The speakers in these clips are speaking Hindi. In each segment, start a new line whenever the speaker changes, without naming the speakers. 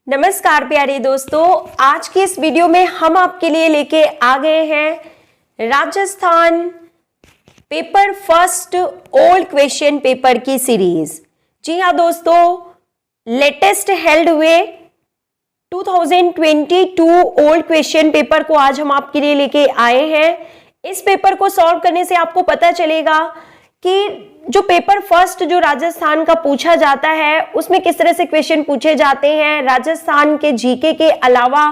नमस्कार प्यारे दोस्तों, आज की इस वीडियो में हम आपके लिए लेके आ गए हैं Rajasthan paper first old question paper की सीरीज। जी हाँ दोस्तों, लेटेस्ट हेल्ड हुए 2022 ओल्ड क्वेश्चन पेपर को आज हम आपके लिए लेके आए हैं। इस पेपर को सॉल्व करने से आपको पता चलेगा कि जो पेपर फर्स्ट जो राजस्थान का पूछा जाता है उसमें किस तरह से क्वेश्चन पूछे जाते हैं। राजस्थान के जीके के अलावा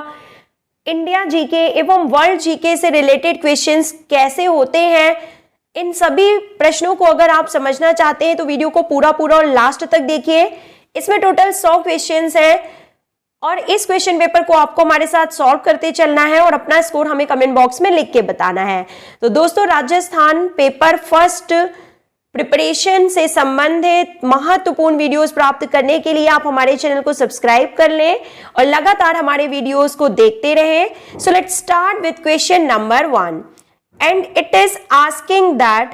इंडिया जीके एवं वर्ल्ड जीके से रिलेटेड क्वेश्चंस कैसे होते हैं, इन सभी प्रश्नों को अगर आप समझना चाहते हैं तो वीडियो को पूरा और लास्ट तक देखिए। इसमें टोटल 100 क्वेश्चंस हैं और इस क्वेश्चन पेपर को आपको हमारे साथ सॉल्व करते चलना है और अपना स्कोर हमें कमेंट बॉक्स में लिख के बताना है। तो दोस्तों, राजस्थान पेपर फर्स्ट प्रिपरेशन से संबंधित महत्वपूर्ण वीडियोस प्राप्त करने के लिए आप हमारे चैनल को सब्सक्राइब कर लें और लगातार हमारे वीडियोस को देखते रहें। So let's start with question number 1 and it is asking that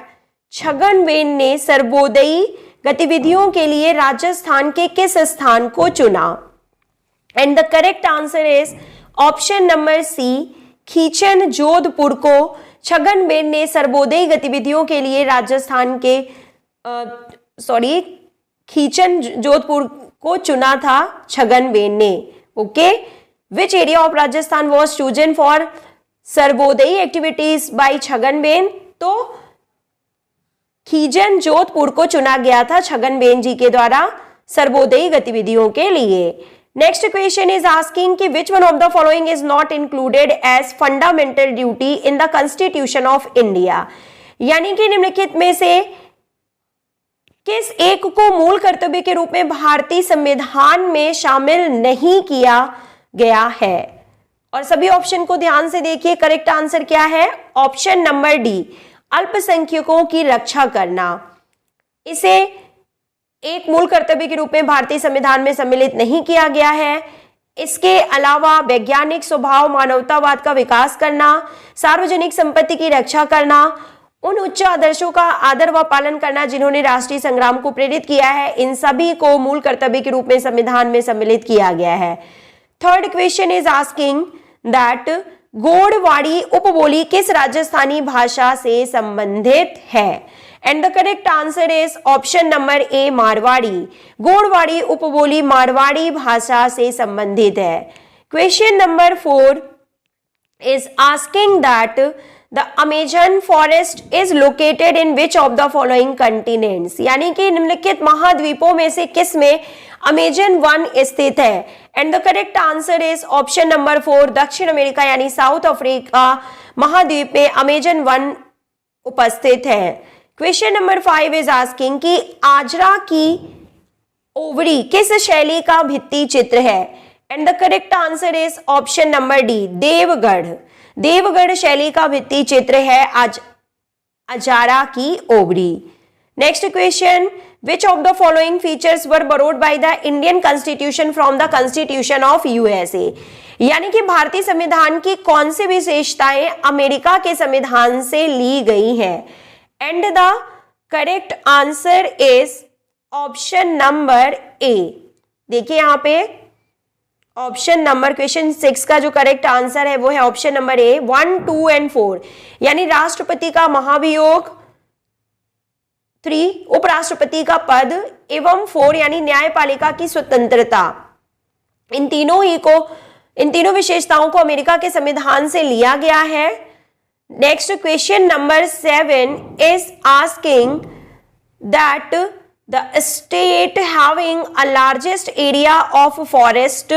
छगनवेन ने सर्वोदयी गतिविधियों के लिए राजस्थान के किस स्थान को चुना। And the correct answer is option number C, Khichan Jodhpur को छगनवेन ने सर्वोदयी गतिविधियों के लिए राजस्थान के खीचन जोधपुर को चुना था छगनवेन ने। Okay, which area of Rajasthan was chosen for सर्वोदयी एक्टिविटीज बाय छगनवेन। तो खीचन जोधपुर को चुना गया था छगनवेन जी के द्वारा सर्वोदयी गतिविधियों के लिए। नेक्स्ट क्वेश्चन इज आस्किंग कि which one of the following is not included as fundamental duty in the constitution of India. यानी कि निम्नलिखित में से किस एक को मूल कर्तव्य के रूप में भारतीय संविधान में शामिल नहीं किया गया है। और सभी ऑप्शन को ध्यान से देखिए, करेक्ट आंसर क्या है, ऑप्शन नंबर डी, अल्पसंख्यकों की रक्षा करना। इसे एक मूल कर्तव्य के रूप में भारतीय संविधान में सम्मिलित नहीं किया गया है। इसके अलावा वैज्ञानिक स्वभाव, मानवतावाद का विकास करना, सार्वजनिक संपत्ति की रक्षा करना, उन उच्च आदर्शों का आदर व पालन करना जिन्होंने राष्ट्रीय संग्राम को प्रेरित किया है, इन सभी को मूल कर्तव्य के रूप में संविधान में सम्मिलित किया गया है। Third question is asking that Godwari उपबोली किस राजस्थानी भाषा से संबंधित है। And the correct answer is option number A, Marwari. Godwari उपबोली मारवाड़ी भाषा से संबंधित है। Question number 4 is asking that the Amazon forest is located in which of the following continents. यानी कि निम्नलिखित महाद्वीपों में से किस में अमेजन वन स्थित है। And the correct answer is option number 4, दक्षिण अमेरिका यानी साउथ अफ्रीका महाद्वीप में अमेजन वन उपस्थित है। क्वेश्चन नंबर 5 इज आस्किंग कि आजरा की ओवरी किस शैली का भित्ति चित्र है। And the correct answer is option number D, Deogarh. Deogarh शैली का भित्ति चित्र है अजारा की ओवरी। Next question, which of the following features were borrowed by the Indian constitution from the constitution of USA. यानी कि भारतीय संविधान की कौन सी विशेषताएं अमेरिका के संविधान से ली गई हैं। And the correct answer is option number ए। देखिए यहां पे ऑप्शन नंबर क्वेश्चन 6 का जो करेक्ट आंसर है वो है ऑप्शन नंबर ए, 1, 2 एंड 4। यानी राष्ट्रपति का महाभियोग, 3 उपराष्ट्रपति का पद एवं 4 यानी न्यायपालिका की स्वतंत्रता। इन तीनों विशेषताओं को अमेरिका के संविधान से लिया गया है। Next question number 7 is asking that the state having a largest area of forest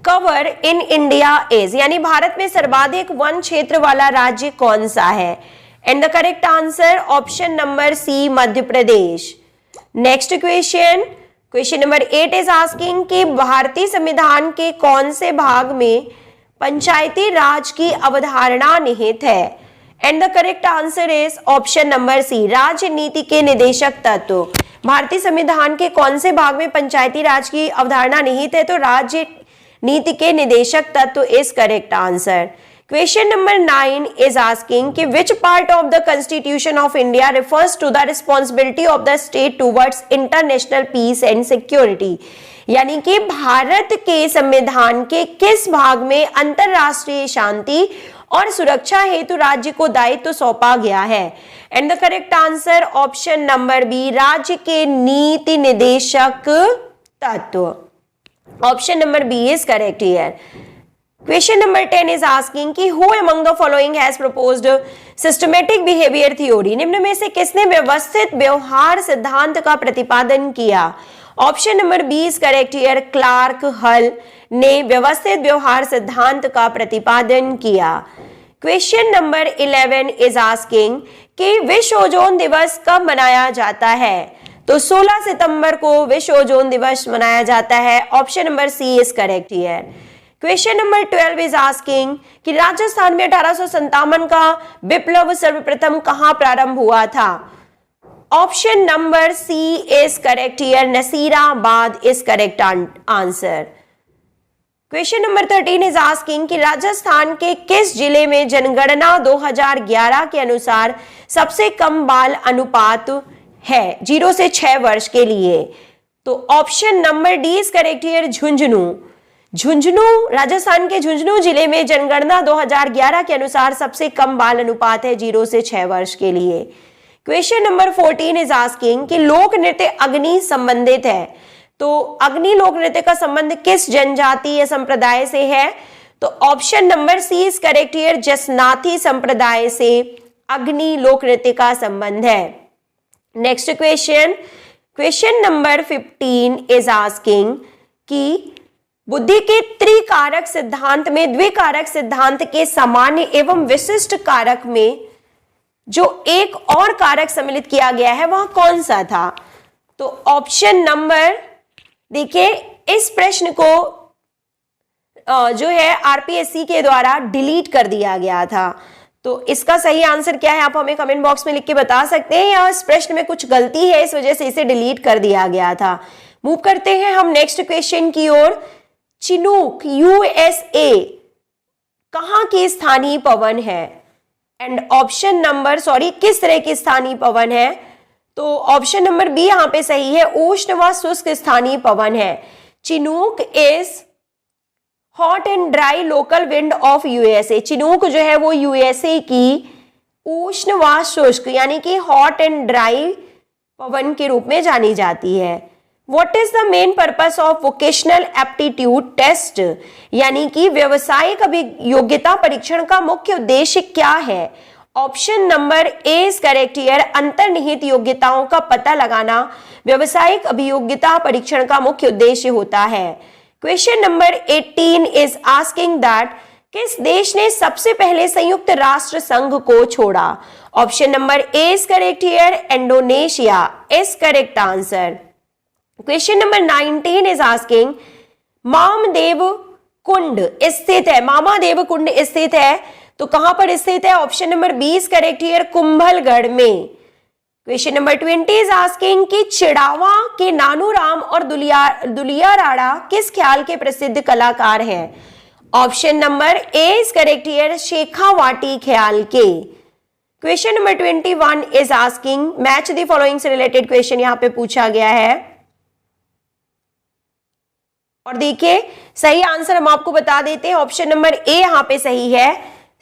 cover in India is। यानी भारत में सर्वाधिक वन क्षेत्र वाला राज्य कौन सा है। And the correct answer option number C, Madhya Pradesh. Next question number 8 is asking कि भारतीय संविधान के कौन से भाग में पंचायती राज की अवधारणा निहित है। And the correct answer is option number C, राजनीति के निदेशक तत्व। भारतीय संविधान के कौन से भाग में पंचायती राज की अवधारणा निहित है, तो राजनीति के निदेशक तत्व is correct answer. Question number 9 is asking कि which part of the Constitution of India refers to the responsibility of the state towards international peace and security। यानी कि भारत के संविधान के किस भाग में अंतरराष्ट्रीय शांति और सुरक्षा हेतु राज्य को दायित्व सौंपा गया है? And the correct answer option number B, राज्य के नीति निदेशक तत्व। Option number B is correct here. Question number 10 is asking कि who among the following has proposed systematic behavior theory? निम्न में से किसने व्यवस्थित व्यवहार सिद्धांत का प्रतिपादन किया? Option number B is correct here. Clark Hull ने व्यवस्थित व्यवहार सिद्धांत का प्रतिपादन किया। क्वेश्चन नंबर 11 इज आस्किंग कि विश्व ओजोन दिवस कब मनाया जाता है? तो 16 सितंबर को विश्व ओजोन दिवस मनाया जाता है। Option number C is correct here. Question number 12 is asking कि राजस्थान में 1857 का विप्लव सर्वप्रथम कहां प्रारंभ हुआ था? Option number C is correct here. Nasirabad is correct answer. Question number 13 is asking कि राजस्थान के किस जिले में जनगणना 2011 के अनुसार सबसे कम बाल अनुपात है 0 से 6 वर्ष के लिए? तो option number D is correct here. Jhunjhunu, Rajasthan के झुंझुनू जिले में जनगणना 2011 के अनुसार सबसे कम बाल अनुपात है 0 से 6 वर्ष के लिए। क्वेश्चन नंबर 14 इज आस्किंग कि लोक नृत्य अग्नि संबंधित है, तो अग्नि लोक नृत्य का संबंध किस जनजाति या संप्रदाय से है? तो option number C is correct here. Jasnathi संप्रदाय से अग्नि लोक नृत्य का संबंध है। Next question number 15 is asking कि बुद्धि के त्रिकारक सिद्धांत में द्विकारक सिद्धांत के सामान्य एवं विशिष्ट कारक में जो एक और कारक सम्मिलित किया गया है वह कौन सा था? तो ऑप्शन नंबर, देखिए इस प्रश्न को जो है आरपीएससी के द्वारा डिलीट कर दिया गया था, तो इसका सही आंसर क्या है आप हमें कमेंट बॉक्स में लिख के बता सकते हैं, या इस प्रश्न में कुछ गलती है इस वजह से इसे डिलीट कर दिया गया था। मूव करते हैं हम नेक्स्ट क्वेश्चन की ओर। चिनूक यूएसए कहां की स्थानीय पवन है? एंड ऑप्शन नंबर किस तरह की स्थानीय पवन है? तो ऑप्शन नंबर बी यहां पे सही है। उष्ण व शुष्क स्थानीय पवन है। Chinook is hot and dry local wind of USA. Chinook जो है वो यूएसए की उष्ण व शुष्क यानी कि हॉट एंड ड्राई पवन के रूप में जानी जाती है। What is the main purpose of vocational aptitude test? यानी कि व्यवसायिक अभियोग्यता परीक्षण का मुख्य उद्देश्य क्या है? Option number A is correct here. अंतर्निहित योग्यताओं का पता लगाना व्यवसायिक अभियोग्यता परीक्षण का मुख्य उद्देश्य होता है। Question number 18 is asking that किस देश ने सबसे पहले संयुक्त राष्ट्र संघ को छोड़ा? Option number A is correct here. Indonesia is correct answer. Question number 19 is asking Mamadev Kund स्थित है, मामादेव कुंड स्थित है तो कहां पर स्थित है? Option number B is correct here. Kumbhalgarh में। क्वेश्चन नंबर 20 इज आस्किंग कि चिड़ावा के नानूराम और दुलिया राणा किस ख्याल के प्रसिद्ध कलाकार हैं? Option number A is correct here. Shekhawati ख्याल के। Question number 21 is asking match the following से रिलेटेड क्वेश्चन यहां पे पूछा गया है, और देखिए सही आंसर हम आपको बता देते हैं। ऑप्शन नंबर ए यहां पे सही है।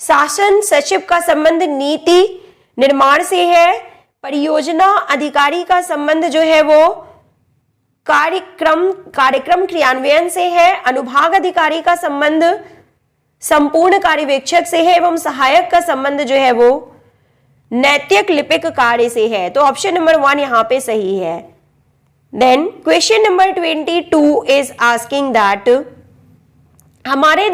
शासन सचिव का संबंध नीति निर्माण से है। परियोजना अधिकारी का संबंध जो है वो कार्यक्रम क्रियान्वयन से है। अनुभाग अधिकारी का संबंध संपूर्ण कार्यवेक्षक से है एवं सहायक का संबंध जो है वो नैतिक लिपिक कार्य से है। तो ऑप्शन नंबर 1 यहां पे सही है। Then question number 22 is asking that हमारे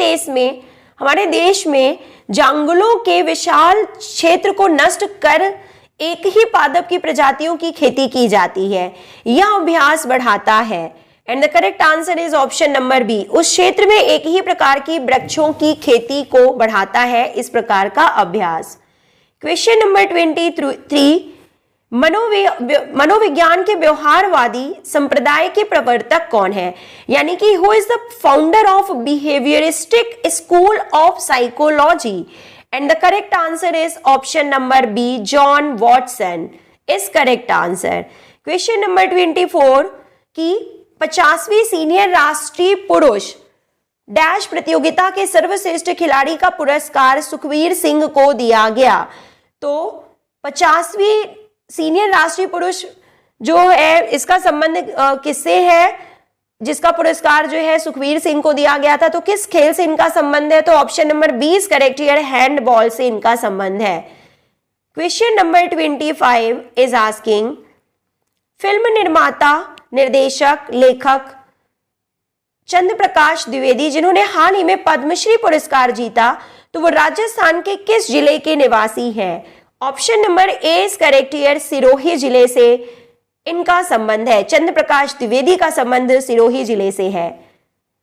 देश में जंगलों के विशाल क्षेत्र को नष्ट कर एक ही पादप की प्रजातियों की खेती की जाती है, यह अभ्यास बढ़ाता है। And the correct answer is option number B. उस क्षेत्र में एक ही प्रकार की वृक्षों की खेती को बढ़ाता है इस प्रकार का अभ्यास। क्वेश्चन नंबर 23 मनोविज्ञान के व्यवहारवादी संप्रदाय के प्रवर्तक कौन है? यानी कि who is the founder of behaviouristic school of psychology? And the correct answer is option number B. John Watson is correct answer. Question number 24 कि 50वीं सीनियर राष्ट्रीय पुरुष डैश प्रतियोगिता के सर्वश्रेष्ठ खिलाड़ी का पुरस्कार सुखवीर सिंह को दिया गया। तो 50वीं सीनियर राष्ट्रीय पुरुष जो है इसका संबंध किससे है, जिसका पुरस्कार जो है सुखवीर सिंह को दिया गया था। तो किस खेल से इनका संबंध है, तो option number 20 correct here, handball से इनका संबंध है। Question number 25 is asking, film निर्माता, निर्देशक, लेखक चंद्र प्रकाश द्विवेदी जिन्होंने हाल ही में पद्मश्री पुरस्कार जीता, तो वो राजस्थान के किस जिले के निवासी हैं। Option number A is correct here, Sirohi जिले से इनका संबंध है। चंद्र प्रकाश द्विवेदी का संबंध सिरोही जिले से है।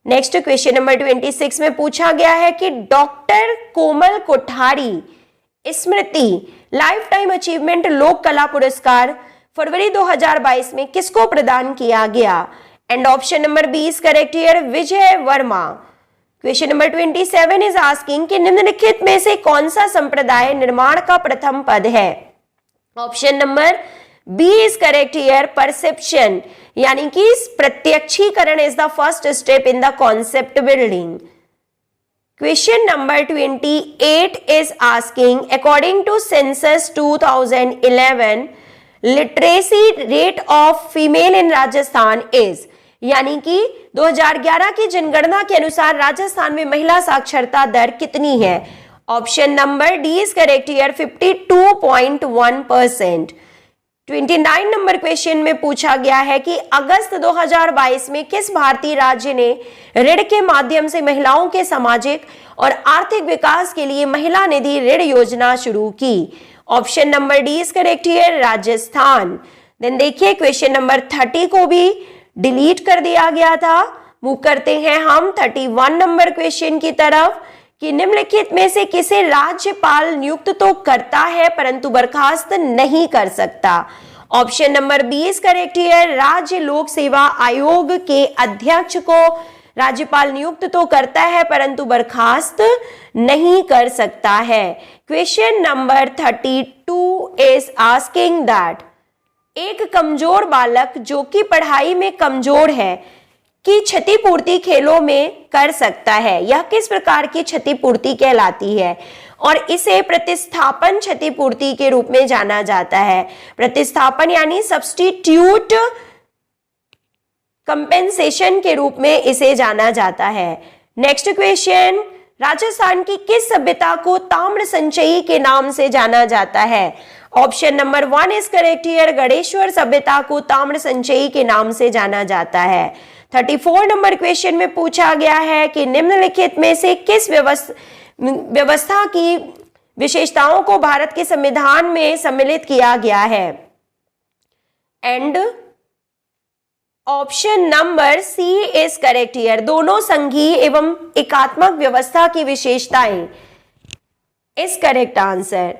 नेक्स्ट क्वेश्चन नंबर 26 में पूछा गया है कि डॉक्टर कोमल कोठारी स्मृति लाइफ टाइम अचीवमेंट लोक कला पुरस्कार फरवरी 2022 में किसको प्रदान किया गया। And option number 20 correct here, Vijay Verma. Question number 27 is asking कि निम्नलिखित में से कौन सा संप्रदाय निर्माण का प्रथम पद है। Option number B is correct here, perception, यानी कि प्रत्यक्षीकरण is the first step in the concept building. Question number 28 is asking, according to census 2011 literacy rate of female in Rajasthan is, यानी कि 2011 की जनगणना के अनुसार राजस्थान में महिला साक्षरता दर कितनी है। Option number D is correct here, 52.1%। 29 number question में पूछा गया है कि अगस्त 2022 में किस भारतीय राज्य ने ऋण के माध्यम से महिलाओं के सामाजिक और आर्थिक विकास के लिए महिला निधि ऋण योजना शुरू की। Option number D is correct here, Rajasthan. Then देखिए क्वेश्चन नंबर 30 को भी डिलीट कर दिया गया था। मूव करते हैं हम 31 नंबर क्वेश्चन की तरफ कि निम्नलिखित में से किसे राज्यपाल नियुक्त तो करता है परंतु बर्खास्त नहीं कर सकता। ऑप्शन नंबर 20 करेक्ट हियर, राज्य लोक सेवा आयोग के अध्यक्ष को राज्यपाल नियुक्त तो करता है परंतु बर्खास्त नहीं कर सकता है। Question number 32 is asking that, एक कमजोर बालक जो कि पढ़ाई में कमजोर है की क्षतिपूर्ति खेलों में कर सकता है, यह किस प्रकार की क्षतिपूर्ति कहलाती है। और इसे प्रतिस्थापन क्षतिपूर्ति के रूप में जाना जाता है। प्रतिस्थापन यानी सब्स्टिट्यूट कंपेंसेशन के रूप में इसे जाना जाता है। नेक्स्ट क्वेश्चन, राजस्थान की किस सभ्यता को ताम्र संचयी के नाम से जाना जाता है। Option number 1 is correct here, Ganeshwar सभ्यता को ताम्र संचयी के नाम से जाना जाता है। 34 नंबर क्वेश्चन में पूछा गया है कि निम्नलिखित में से किस व्यवस्था की विशेषताओं को भारत के संविधान में सम्मिलित किया गया है। And option number C is correct here, दोनों संघीय एवं एकात्मक व्यवस्था की विशेषताएं is correct answer.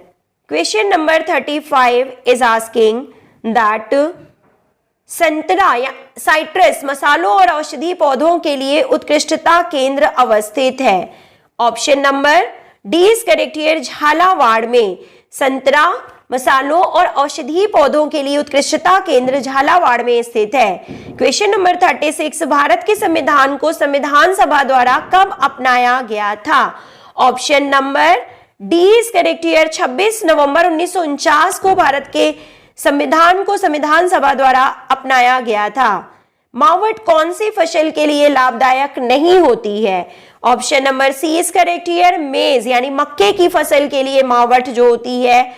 Question number 35 is asking that संतरा या साइट्रस मसालों और औषधि पौधों के लिए उत्कृष्टता केंद्र अवस्थित है। Option number D is correct here, Jhalawar में संतरा मसालों और औषधि पौधों के लिए उत्कृष्टता केंद्र झालावाड़ में स्थित है। क्वेश्चन नंबर 36, भारत के संविधान को संविधान सभा द्वारा कब अपनाया गया था। Option number D is correct here, 26 नवंबर 1949 को भारत के संविधान को संविधान सभा द्वारा अपनाया गया था। मावट कौन सी फसल के लिए लाभदायक नहीं होती है। Option number C is correct here, maize यानी मक्के की फसल के लिए मावट जो होती है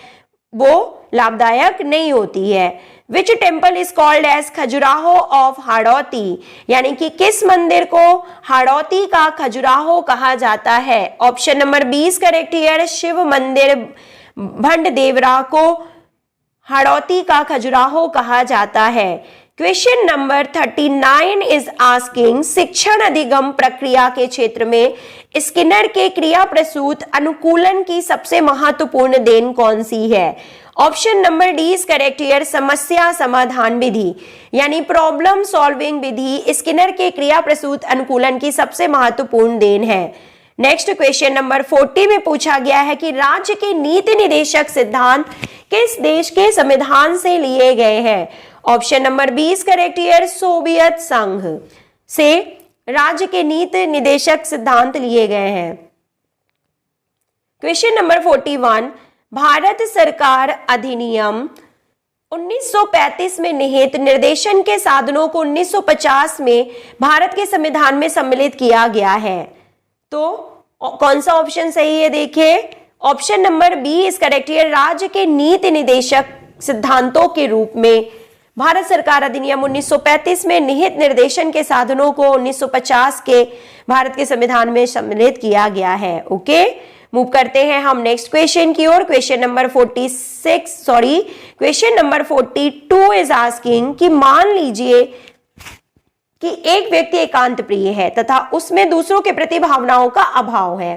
वो लाभदायक नहीं होती है। Which temple is called as Khajuraho of Hadoti, यानी कि किस मंदिर को हाड़ौती का खजुराहो कहा जाता है। Option number 20 correct here, Shiv मंदिर भंडदेवरा को हाड़ौती का खजुराहो कहा जाता है। क्वेश्चन नंबर 39 इज आस्किंग, शिक्षण अधिगम प्रक्रिया के क्षेत्र में स्किनर के क्रिया प्रसूत अनुकूलन की सबसे महत्वपूर्ण देन कौन सी है। Option number D is correct here, समस्या समाधान विधि यानी प्रॉब्लम सॉल्विंग विधि स्किनर के क्रिया प्रसूत अनुकूलन की सबसे महत्वपूर्ण देन है। नेक्स्ट क्वेश्चन नंबर 40 में पूछा गया है कि राज्य के नीति निदेशक सिद्धांत किस देश के संविधान से लिए गए हैं। Option number B is correct here, Soviet संघ से राज्य के नीति निदेशक सिद्धांत लिए गए हैं। क्वेश्चन नंबर 41, भारत सरकार अधिनियम 1935 में निहित निर्देशन के साधनों को 1950 में भारत के संविधान में सम्मिलित किया गया है। तो कौन सा ऑप्शन सही है? देखिए, option number B is correct here, राज्य के नीति निदेशक सिद्धांतों के रूप में भारत सरकार अधिनियम 1935 में निहित निर्देशन के साधनों को 1950 के भारत के संविधान में सम्मिलित किया गया है। ओके, मूव करते हैं हम नेक्स्ट क्वेश्चन की ओर। क्वेश्चन नंबर 42 इज आस्किंग कि मान लीजिए कि एक व्यक्ति एकांत प्रिय है तथा उसमें दूसरों के प्रति भावनाओं का अभाव है।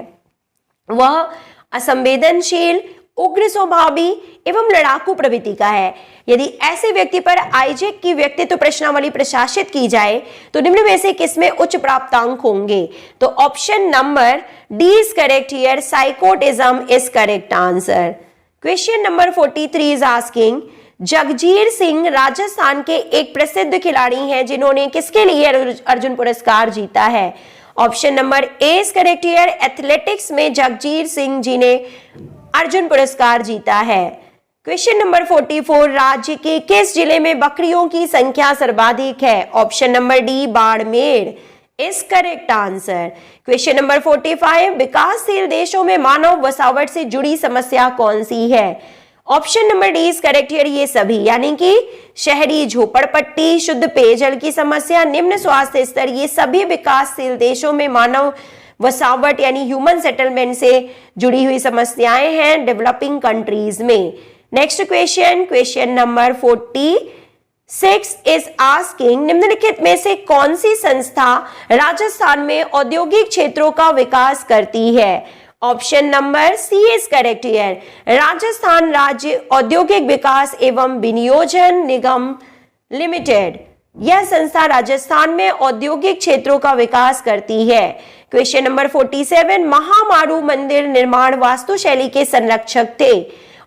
वह असंवेदनशील, उग्र स्वभावी एवं लड़ाकू प्रवृत्ति का है। यदि ऐसे व्यक्ति पर आइजेक की व्यक्तित्व प्रश्नावली प्रशासित की जाए तो निम्न में से किसमें उच्च प्राप्तांक होंगे? तो option number D is correct here, psychoticism is correct answer. Question number 43 is asking, Jagjir Singh Rajasthan के एक प्रसिद्ध खिलाड़ी हैं जिन्होंने किसके लिए अर्जुन पुरस्कार जीता है? Option number A is correct here, athletics में जगजीर सिंह जी ने अर्जुन पुरस्कार जीता है। क्वेश्चन नंबर 44, राज्य के किस जिले में बकरियों की संख्या सर्वाधिक है? Option number D, Barmer is correct answer. Question number 45, विकासशील देशों में मानव वसावट से जुड़ी समस्या कौन सी है? Option number D is correct here, ये सभी, यानी कि शहरी झोपड़पट्टी, शुद्ध पेयजल की समस्या, निम्न स्वास्थ्य स्तर, ये सभी विकासशील देशों में मानव वसावट यानी ह्यूमन सेटलमेंट से जुड़ी हुई समस्याएं हैं डेवलपिंग कंट्रीज में। Next question, question number 46 is asking, निम्नलिखित में से कौन सी संस्था राजस्थान में औद्योगिक क्षेत्रों का विकास करती है? Option number C is correct here, Rajasthan राज्य औद्योगिक विकास एवं विनियोजन निगम लिमिटेड। यह संस्था राजस्थान में औद्योगिक क्षेत्रों का विकास करती है। क्वेश्चन नंबर 47, महामारू मंदिर निर्माण वास्तुशैली के संरक्षक थे।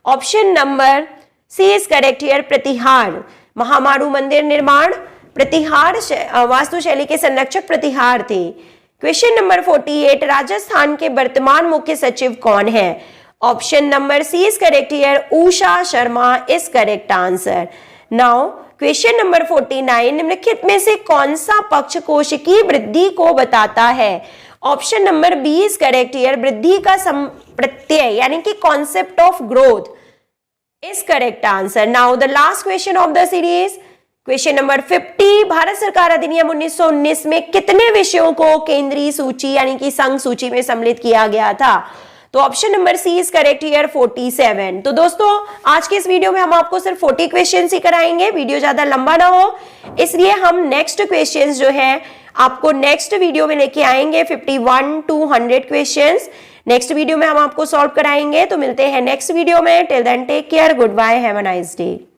Option number C is correct here, Pratihar. Mahamaru मंदिर निर्माण प्रतिहार वास्तुशैली के संरक्षक प्रतिहार थे। क्वेश्चन नंबर 48, राजस्थान के वर्तमान मुख्य सचिव कौन है? Option number C is correct here, Usha Sharma is correct answer. Now question number 49, निम्नलिखित में से कौन सा पक्ष कोशिकीय वृद्धि को बताता है? Option number B is correct here, वृद्धि का प्रत्यय यानी कि concept of growth is correct answer. Now the last question of the series, question number 50, Bharat सरकार अधिनियम 1919 में कितने विषयों को केंद्रीय सूची यानी कि संघ सूची में सम्मिलित किया गया था? तो option number C is correct here, 47। तो दोस्तों, आज के इस वीडियो में हम आपको सिर्फ 40 क्वेश्चंस ही कराएंगे, वीडियो ज्यादा लंबा ना हो, इसलिए हम नेक्स्ट क्वेश्चंस जो है आपको नेक्स्ट वीडियो में लेके आएंगे। 51 to 100 क्वेश्चंस नेक्स्ट वीडियो में हम आपको सॉल्व कराएंगे। तो मिलते हैं नेक्स्ट वीडियो में। Till then take care, good bye, have a nice day.